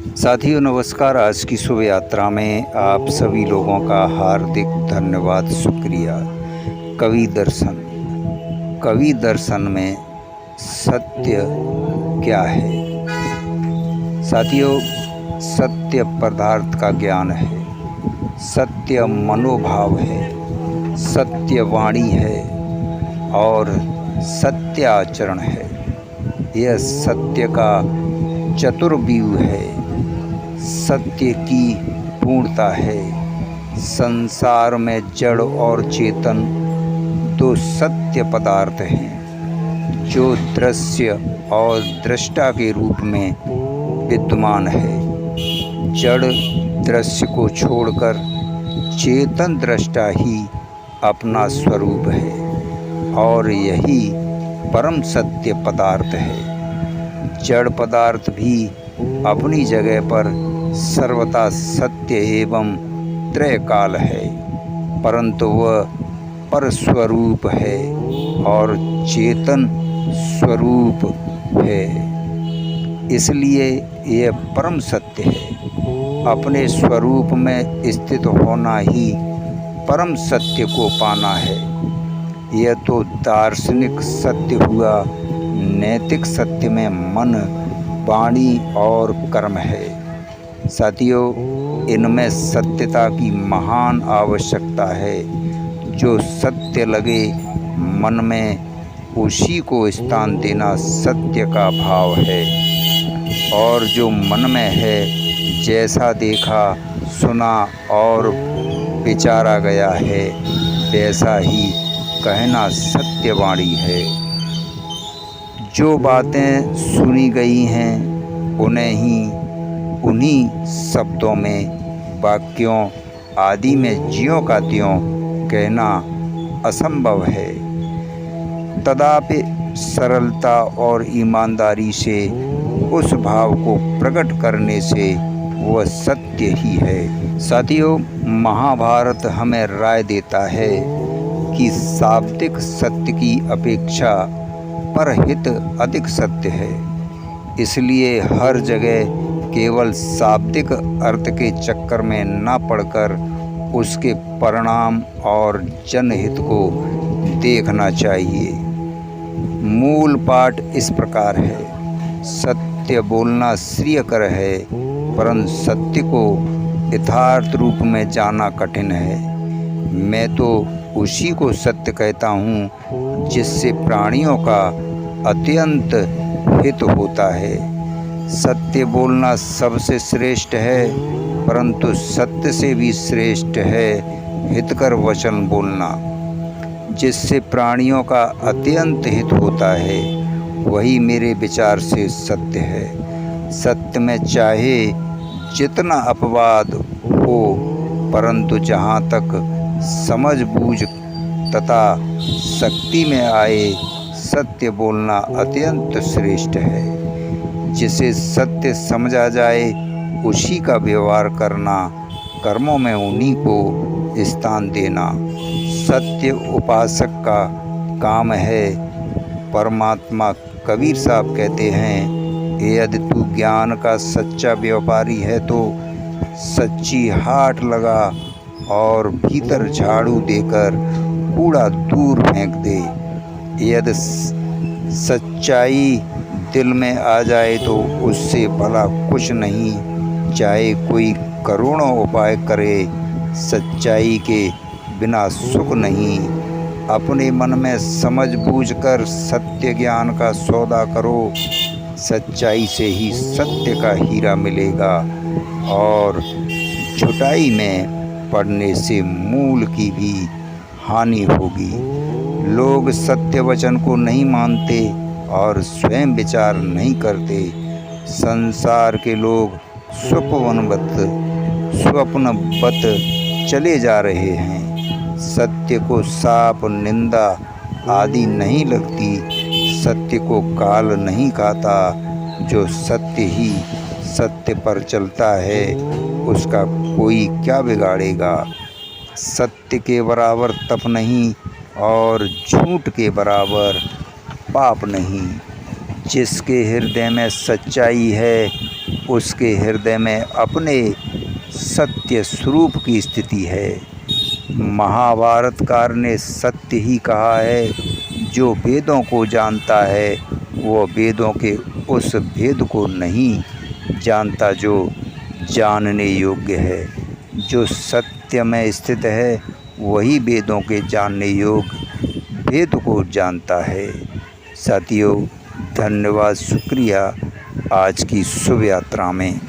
साथियों नमस्कार। आज की शुभ यात्रा में आप सभी लोगों का हार्दिक धन्यवाद, शुक्रिया। कवि दर्शन में सत्य क्या है? साथियों, सत्य पदार्थ का ज्ञान है, सत्य मनोभाव है, सत्य वाणी है और सत्य आचरण है। यह सत्य का चतुर्व्यूह है। सत्य की पूर्णता है। संसार में जड़ और चेतन दो सत्य पदार्थ हैं जो दृश्य और दृष्टा के रूप में विद्यमान है। जड़ दृश्य को छोड़कर चेतन दृष्टा ही अपना स्वरूप है और यही परम सत्य पदार्थ है। जड़ पदार्थ भी अपनी जगह पर सर्वथा सत्य एवं त्रयकाल है, परंतु वह परस्वरूप है और चेतन स्वरूप है, इसलिए यह परम सत्य है। अपने स्वरूप में स्थित होना ही परम सत्य को पाना है। यह तो दार्शनिक सत्य हुआ। नैतिक सत्य में मन, वाणी और कर्म है। साथियों, इनमें सत्यता की महान आवश्यकता है। जो सत्य लगे मन में, उसी को स्थान देना सत्य का भाव है। और जो मन में है, जैसा देखा, सुना और विचारा गया है, वैसा ही कहना सत्यवाणी है। जो बातें सुनी गई हैं उन्हीं शब्दों में, वाक्यों आदि में ज्यों का त्यों कहना असंभव है। तदापि सरलता और ईमानदारी से उस भाव को प्रकट करने से वह सत्य ही है। साथियों, महाभारत हमें राय देता है कि शाब्दिक सत्य की अपेक्षा परहित अधिक सत्य है। इसलिए हर जगह केवल शाब्दिक अर्थ के चक्कर में न पड़कर उसके परिणाम और जनहित को देखना चाहिए। मूल पाठ इस प्रकार है। सत्य बोलना श्रेयकर है, परंतु सत्य को यथार्थ रूप में जाना कठिन है। मैं तो उसी को सत्य कहता हूँ जिससे प्राणियों का अत्यंत हित होता है। सत्य बोलना सबसे श्रेष्ठ है, परंतु सत्य से भी श्रेष्ठ है हितकर वचन बोलना। जिससे प्राणियों का अत्यंत हित होता है, वही मेरे विचार से सत्य है। सत्य में चाहे जितना अपवाद हो, परंतु जहाँ तक समझ बूझ तथा शक्ति में आए, सत्य बोलना अत्यंत श्रेष्ठ है। जिसे सत्य समझा जाए उसी का व्यवहार करना, कर्मों में उन्हीं को स्थान देना सत्य उपासक का काम है। परमात्मा कबीर साहब कहते हैं, यदि तू ज्ञान का सच्चा व्यापारी है तो सच्ची हाट लगा और भीतर झाड़ू देकर कूड़ा दूर फेंक दे। यदि सच्चाई दिल में आ जाए तो उससे भला कुछ नहीं, चाहे कोई करोड़ों उपाय करे, सच्चाई के बिना सुख नहीं। अपने मन में समझ बूझ कर सत्य ज्ञान का सौदा करो। सच्चाई से ही सत्य का हीरा मिलेगा और झुटाई में पड़ने से मूल की भी हानि होगी। लोग सत्य वचन को नहीं मानते और स्वयं विचार नहीं करते। संसार के लोग स्वप्नवत चले जा रहे हैं। सत्य को साप, निंदा आदि नहीं लगती। सत्य को काल नहीं खाता। जो सत्य ही सत्य पर चलता है, उसका कोई क्या बिगाड़ेगा। सत्य के बराबर तप नहीं और झूठ के बराबर पाप नहीं। जिसके हृदय में सच्चाई है उसके हृदय में अपने सत्य स्वरूप की स्थिति है। महाभारतकार ने सत्य ही कहा है। जो वेदों को जानता है वो वेदों के उस भेद को नहीं जानता जो जानने योग्य है। जो सत्य में स्थित है वही वेदों के जानने योग्य भेद को जानता है। साथियों, धन्यवाद, शुक्रिया आज की शुभ यात्रा में।